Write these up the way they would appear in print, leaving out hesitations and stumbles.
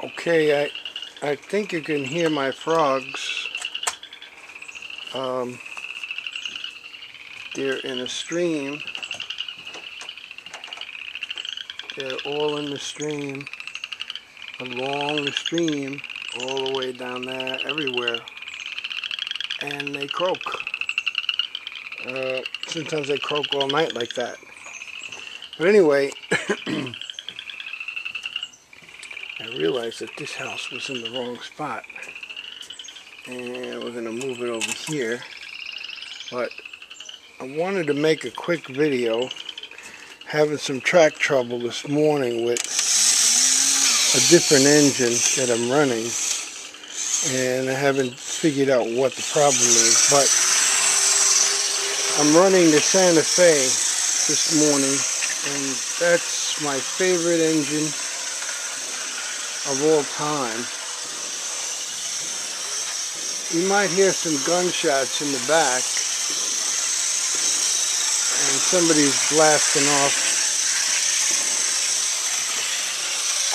Okay, I think you can hear my frogs. They're in a stream. They're all in the stream, along the stream, all the way down there, everywhere. And they croak. Sometimes they croak all night like that. But anyway, I realized that this house was in the wrong spot. And we're going to move it over here. But I wanted to make a quick video. Having some track trouble this morning with a different engine that I'm running. And I haven't figured out what the problem is. But I'm running the Santa Fe this morning. And that's my favorite engine of all time. You might hear some gunshots in the back, and somebody's blasting off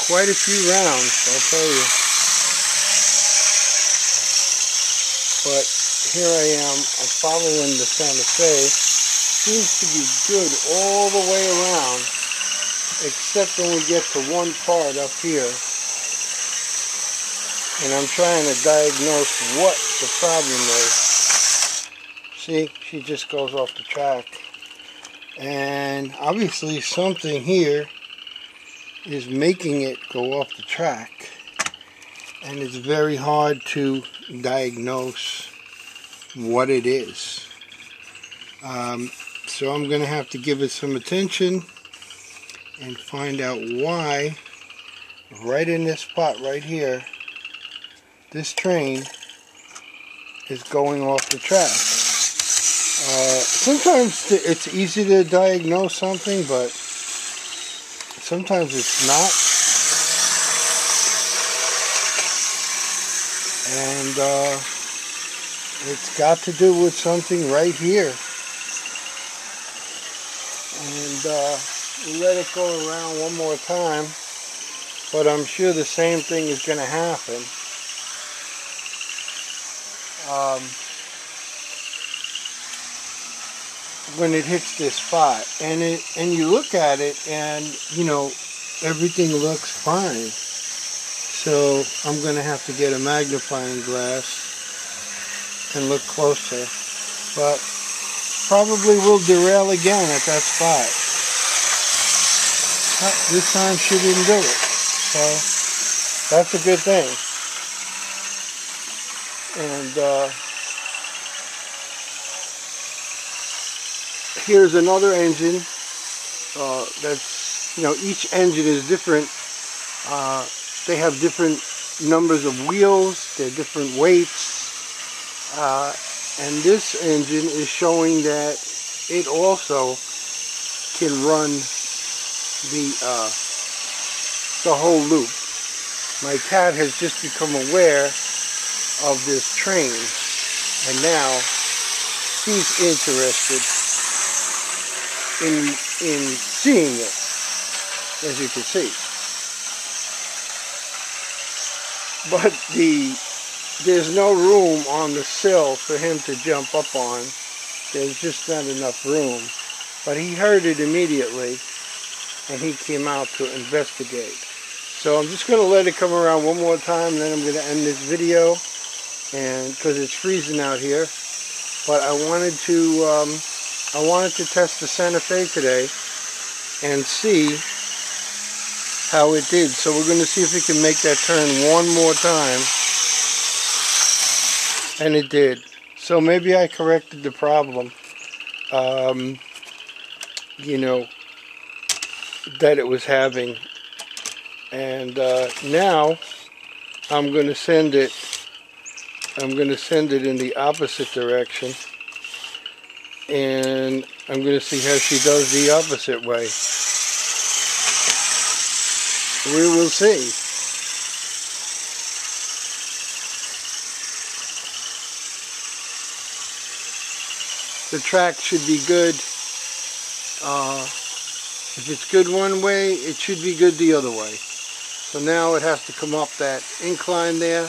quite a few rounds, I'll tell you. But here I am, I'm following the Santa Fe. Seems to be good all the way around, except when we get to one part up here. And I'm trying to diagnose what the problem is. See, she just goes off the track. And obviously something here is making it go off the track. And it's very hard to diagnose what it is. So I'm going to have to give it some attention and find out why right in this spot right here this train is going off the track. Sometimes it's easy to diagnose something, but sometimes it's not. And it's got to do with something right here. And we let it go around one more time, but I'm sure the same thing is going to happen. When it hits this spot, and you look at it, and you know everything looks fine. So I'm going to have to get a magnifying glass and look closer. But probably will derail again at that spot. This time she didn't do it, so that's a good thing. And here's another engine that's, you know, each engine is different. They have different numbers of wheels, they're different weights, and this engine is showing that it also can run the whole loop. My cat has just become aware of this train, and now he's interested in seeing it, as you can see. But there's no room on the sill for him to jump up on. There's just not enough room. But he heard it immediately, and he came out to investigate. So I'm just going to let it come around one more time, and then I'm going to end this video, and because it's freezing out here. But I wanted to test the Santa Fe today and see how it did. So we're going to see if we can make that turn one more time. And it did. So maybe I corrected the problem, you know, that it was having. And now I'm going to send it in the opposite direction. And I'm going to see how she does the opposite way. We will see. The track should be good. If it's good one way, it should be good the other way. So now it has to come up that incline there.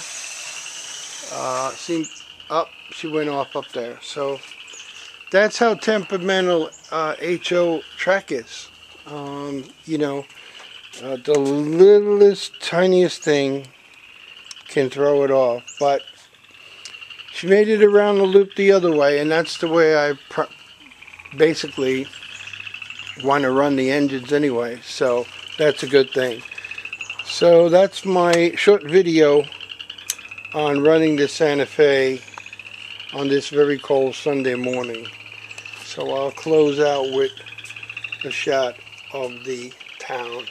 She went off up there. So that's how temperamental HO track is. You know, the littlest, tiniest thing can throw it off. But she made it around the loop the other way, and that's the way I basically want to run the engines anyway. So that's a good thing. So that's my short video on running the Santa Fe on this very cold Sunday morning. So I'll close out with a shot of the town.